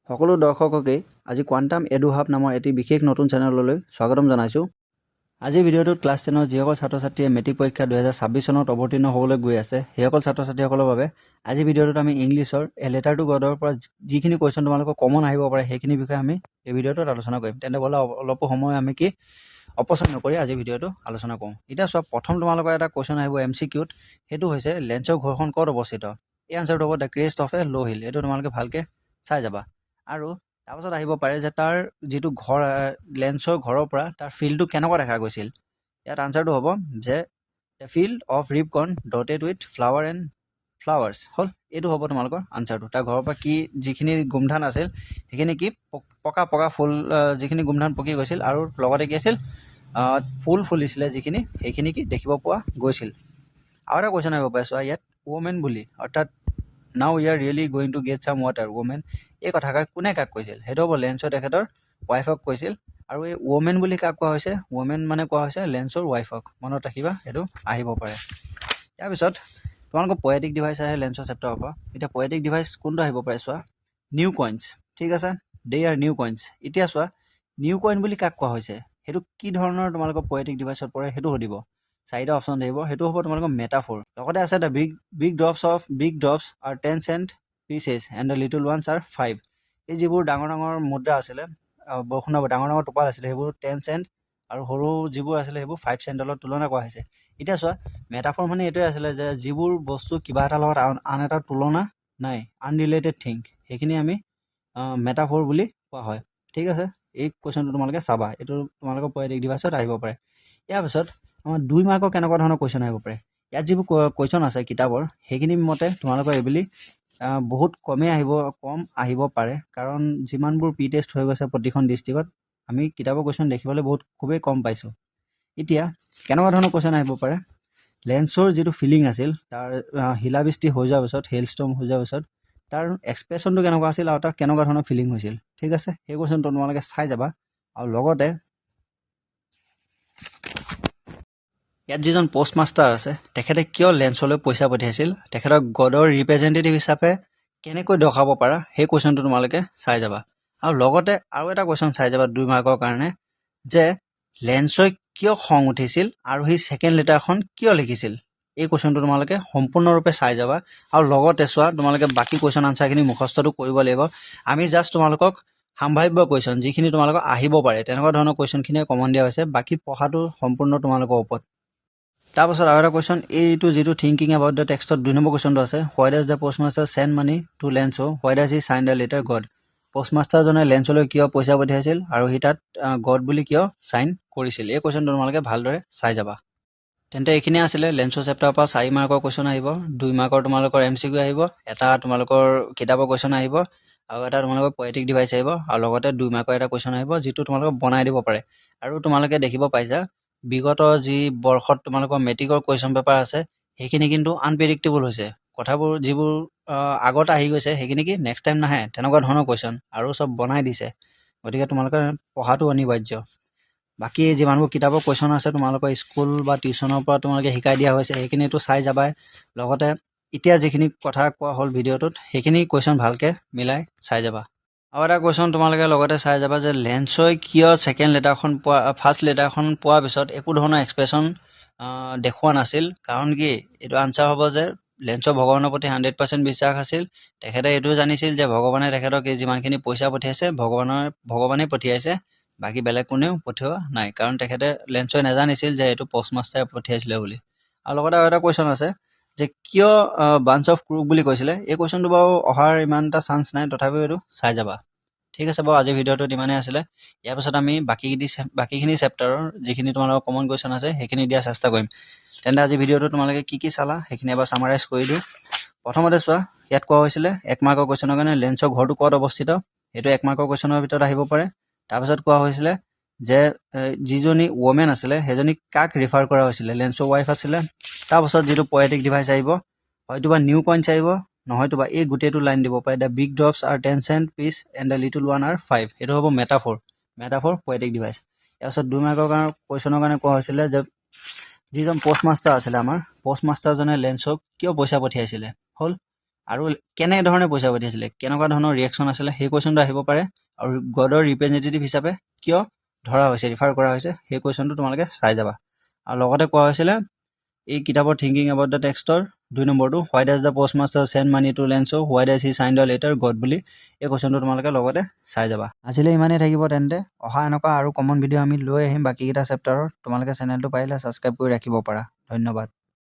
সকলো দৰ্শককেই আজি কোৱাণ্টাম এডু হাব নামৰ এটি বিশেষ নতুন চেনেললৈ স্বাগতম জনাইছোঁ। আজিৰ ভিডিঅ'টোত ক্লাছ 10ৰ যিসকল ছাত্ৰ ছাত্ৰীয়ে মেট্ৰিক পৰীক্ষা 2026 চনত অৱতীৰ্ণ হ'বলৈ গৈ আছে সেইসকল ছাত্ৰ ছাত্ৰীসকলৰ বাবে আজি ভিডিঅ'টোত আমি ইংলিছৰ এ লেটাৰ টু গডৰ পৰা যিখিনি কুৱেশ্যন তোমালোকৰ কমন আহিব পাৰে সেইখিনি বিষয়ে আমি এই ভিডিঅ'টোত আলোচনা কৰিম। তেন্তে ব'লা অলপ সময় আমি কি অপচয় নকৰি আজি ভিডিঅ'টো আলোচনা কৰোঁ। এতিয়া চোৱা, প্ৰথম তোমালোকৰ এটা কুৱেশ্যন আহিব MCQত, সেইটো হৈছে লেন্সৰ ঘৰখন ক'ত অৱস্থিত। এই আনচাৰটো হ'ব দ্য ক্ৰেষ্ট অফ এ ল' হিল। এইটো তোমালোকে ভালকৈ চাই যাবা। আৰু তাৰপাছত আহিব পাৰে যে তাৰ যিটো ঘৰ লেন্সৰ ঘৰৰ পৰা তাৰ ফিল্ডটো কেনেকুৱা দেখা গৈছিল। ইয়াত আনচাৰটো হ'ব যে the field of ripe corn dotted with flower and flowers হ'ল। এইটো হ'ব তোমালোকৰ আনচাৰটো। তাৰ ঘৰৰ পৰা কি যিখিনি গোমধান আছিল সেইখিনি কি পকা পকা ফুল, যিখিনি গোমধান পকি গৈছিল আৰু লগতে কি আছিল ফুল ফুলিছিলে যিখিনি, সেইখিনি কি দেখিব পোৱা গৈছিল। আৰু এটা কুৱেশ্যন আহিব পাৰে চোৱা ইয়াত, ৱমেন বুলি, অৰ্থাৎ now we are really going to get some water women, এই কথাষাৰ কোনে কাক কৈছিল। সেইটো হ'ব লেন্সৰ তেখেতৰ ৱাইফক কৈছিল। আৰু এই ৱমেন বুলি কাক কোৱা হৈছে, ৱমেন মানে কোৱা হৈছে লেন্সৰ ৱাইফক। মনত ৰাখিবা, সেইটো আহিব পাৰে। ইয়াৰ পিছত তোমালোকৰ পয়েটিক ডিভাইচ আহে লেন্সৰ চেপ্টাৰৰ পৰা। এতিয়া পয়েটিক ডিভাইচ কোনটো আহিব পাৰে চোৱা, নিউ কইন্স। ঠিক আছে, দে আৰ নিউ কইন্স। এতিয়া চোৱা, নিউ কইন বুলি কাক কোৱা হৈছে, সেইটো কি ধৰণৰ তোমালোকৰ পয়েটিক ডিভাইচত পৰে সেইটো সুধিব। চাৰিটা অপশ্যন থাকিব, সেইটো হ'ব তোমালোকৰ মেটাফৰ। লগতে আছে the big drops are 10 cent pieces and the little ones are 5। এই যিবোৰ ডাঙৰ ডাঙৰ মুদ্ৰা আছিলে, বৰষুণৰ ডাঙৰ ডাঙৰ টোপাল আছিলে, সেইবোৰ 10 চেণ্ট আৰু সৰু যিবোৰ আছিলে সেইবোৰ 5 চেণ্টৰ লগত তুলনা কৰা হৈছে। এতিয়া চোৱা, মেটাফৰ মানে এইটোৱে আছিলে যে যিবোৰ বস্তু কিবা এটাৰ লগত আন এটা তুলনা নাই, আনৰিলেটেড থিং, সেইখিনি আমি মেটাফৰ বুলি কোৱা হয়। ঠিক আছে, এই কুৱেশ্যনটো তোমালোকে চাবা, এইটো তোমালোকৰ পয়েটিক ডিভাইচত আহিব পাৰে। ইয়াৰ পিছত আমাৰ 2 মাৰ্কৰ কেনেকুৱা ধৰণৰ কুৱেশ্যন আহিব পাৰে। ইয়াত যিবোৰ কুৱেশ্যন আছে কিতাপৰ, সেইখিনি মতে তোমালোকৰ এইবুলি বহুত কম আহিব পাৰে, কাৰণ যিমানবোৰ প্ৰি টেষ্ট হৈ গৈছে প্ৰতিখন ডিষ্ট্ৰিক্টত, আমি কিতাপৰ কুৱেশ্যন দেখিবলৈ খুবেই কম পাইছোঁ। এতিয়া কেনেকুৱা ধৰণৰ কুৱেশ্যন আহিব পাৰে, লেন্সৰ যিটো ফিলিং আছিল, তাৰ শিলাবৃষ্টি হৈ যোৱাৰ পিছত, হেইল ষ্টৰ্ম হৈ যোৱাৰ পিছত তাৰ এক্সপ্ৰেশ্যনটো কেনেকুৱা আছিল আৰু তাৰ কেনেকুৱা ধৰণৰ ফিলিং হৈছিল। ঠিক আছে, সেই কুৱেশ্যনটো তোমালোকে চাই যাবা। আৰু লগতে ইয়াত যিজন পষ্ট মাষ্টাৰ আছে তেখেতে কিয় লেন্সলৈ পইচা পঠিয়াইছিল, তেখেতক গডৰ ৰিপ্ৰেজেণ্টেটিভ হিচাপে কেনেকৈ দেখাব পাৰা, সেই কুৱেশ্যনটো তোমালোকে চাই যাবা। আৰু লগতে আৰু এটা কুৱেশ্যন চাই যাবা 2 মাৰ্কৰ কাৰণে, যে লেন্সই কিয় খং উঠিছিল আৰু সি ছেকেণ্ড লেটাৰখন কিয় লিখিছিল। এই কুৱেশ্যনটো তোমালোকে সম্পূৰ্ণৰূপে চাই যাবা। আৰু লগতে চোৱা, তোমালোকে বাকী কুৱেশ্যন আনচাৰখিনি মুখস্থটো কৰিব লাগিব। আমি জাষ্ট তোমালোকক সাম্ভাৱ্য কুৱেশ্যন যিখিনি তোমালোকৰ আহিব পাৰে তেনেকুৱা ধৰণৰ কুৱেশ্যনখিনিয়ে কমন দিয়া হৈছে, বাকী পঢ়াটো সম্পূৰ্ণ তোমালোকৰ ওপৰত। তাৰপাছত আৰু এটা কুৱেশ্যন, এইটো যিটো থিংকিং এবাউট দ্য টেক্সটত 2 নম্বৰ কুৱেশ্যনটো আছে, why does the postmaster send money to Lencho, why does he sign the letter God. পোষ্টমাষ্টাৰজনে লেন্সলৈ কিয় পইচা পঠিয়াইছিল আৰু সি তাত গড বুলি কিয় চাইন কৰিছিল। এই কুৱেশ্যনটো তোমালোকে ভালদৰে চাই যাবা। তেন্তে এইখিনি আছিলে লেন্সৰ চেপ্টাৰৰ পৰা 4 মাৰ্কৰ কুৱেশ্যন আহিব, 2 মাৰ্কৰ তোমালোকৰ MCQ আহিব, এটা তোমালোকৰ কিতাপৰ কুৱেশ্যন আহিব, আৰু এটা তোমালোকৰ পয়েটিক ডিভাইচ আহিব, আৰু লগতে 2 মাৰ্কৰ এটা কুৱেশ্যন আহিব যিটো তোমালোকে বনাই দিব পাৰে। আৰু তোমালোকে দেখিব পাইছা বিগত যি বৰ্ষত তোমালোকৰ মেট্ৰিকৰ কুৱেশ্যন পেপাৰ আছে সেইখিনি কিন্তু আনপ্ৰেডিক্টেবল হৈছে। কথাবোৰ যিবোৰ আগত আহি গৈছে সেইখিনি কি নেক্সট টাইম নাহে, তেনেকুৱা ধৰণৰ কুৱেশ্যন আৰু চব বনাই দিছে। গতিকে তোমালোকে পঢ়াটো অনিবাৰ্য। বাকী যিমানবোৰ কিতাপৰ কুৱেশ্যন আছে তোমালোকৰ স্কুল বা টিউশ্যনৰ পৰা তোমালোকে শিকাই দিয়া হৈছে, সেইখিনিতো চাই যাবাই। লগতে এতিয়া যিখিনি কথা কোৱা হ'ল ভিডিঅ'টোত, সেইখিনি কুৱেশ্যন ভালকৈ মিলাই চাই যাবা। আৰু এটা কুৱেশ্যন তোমালোকে লগতে চাই যাবা যে লেন্সই কিয় ছেকেণ্ড লেটাৰখন ফাৰ্ষ্ট লেটাৰখন পোৱাৰ পিছত একো ধৰণৰ এক্সপ্ৰেশ্যন দেখুওৱা নাছিল। কাৰণ কি, এইটো আনচাৰ হ'ব যে লেন্সৰ ভগৱানৰ প্ৰতি 100% বিশ্বাস আছিল। তেখেতে এইটো জানিছিল যে ভগৱানে তেখেতক যিমানখিনি পইচা পঠিয়াইছে ভগৱানেই পঠিয়াইছে, বাকী বেলেগ কোনেও পঠিওৱা নাই। কাৰণ তেখেতে লেন্সই নাজানিছিল যে এইটো পোষ্টমাষ্টাৰে পঠিয়াইছিলে বুলি। আৰু লগতে আৰু এটা কুৱেশ্যন আছে যে কিয় বাঞ্চ অফ ক্ৰুক বুলি কৈছিলে। এই কুৱেশ্যনটো বাৰু অহাৰ ইমান এটা চান্স নাই, তথাপিও এইটো চাই যাবা। ঠিক আছে বাৰু, আজিৰ ভিডিঅ'টোত ইমানেই আছিলে। ইয়াৰ পাছত আমি বাকীখিনি চেপ্টাৰৰ যিখিনি তোমালোকৰ কমন কুৱেশ্যন আছে সেইখিনি দিয়াৰ চেষ্টা কৰিম। তেন্তে আজি ভিডিঅ'টো তোমালোকে কি চালা সেইখিনি এবাৰ ছামাৰাইজ কৰি দিওঁ। প্ৰথমতে চোৱা, ইয়াত কোৱা হৈছিলে 1 মাৰ্কৰ কুৱেশ্যনৰ কাৰণে লেন্সৰ ঘৰটো ক'ত অৱস্থিত, সেইটো 1 মাৰ্কৰ কুৱেশ্যনৰ ভিতৰত আহিব পাৰে। তাৰপিছত কোৱা হৈছিলে যে যিজনী ৱমেন আছিলে সেইজনী কাক ৰিফাৰ কৰা হৈছিলে, লেন্সৰ ৱাইফ আছিলে। তাৰপাছত যিটো পয়েটিক ডিভাইচ আহিব, হয়তো বা নিউ কইন্স আহিব, নহয়তো বা এই গোটেইটো লাইন দিব পাৰে, the big drops are 10 cent piece and the little one are 5। এইটো হ'ব মেটাফৰ পয়েটিক ডিভাইচ। তাৰপিছত 2 মাৰ্কৰ কুৱেশ্যনৰ কাৰণে কোৱা হৈছিলে যে যিজন পষ্টমাষ্টাৰ আছিলে, আমাৰ পষ্টমাষ্টাৰজনে লেন্সক কিয় পইচা পঠিয়াইছিলে হ'ল। আৰু কেনেধৰণে পইচা পঠিয়াইছিলে, কেনেকুৱা ধৰণৰ ৰিয়েকশ্যন আছিলে, সেই কুৱেশ্যনটো আহিব পাৰে। আৰু গডৰ ৰিপ্ৰেজেণ্টেটিভ হিচাপে কিয় ধৰা হৈছে, ৰিফাৰ কৰা হৈছে, সেই কুৱেশ্যনটো তোমালোকে চাই যাবা। আৰু লগতে কোৱা হৈছিলে এই কিতাপৰ থিংকিং এবাউট দ্য টেক্সটৰ 2 নম্বৰটো, why does the postmaster send money to Lencho, why does he sign the letter God বুলি, এই কুৱেশ্যনটো তোমালোকে লগতে চাই যাবা। আজিলৈ ইমানেই থাকিব তেন্তে। অহা এনেকুৱা আৰু কমন ভিডিঅ' আমি লৈ আহিম বাকীকেইটা চেপ্টাৰৰ। তোমালোকে চেনেলটো পাৰিলে ছাবস্ক্ৰাইব কৰি ৰাখিব পাৰা। ধন্যবাদ।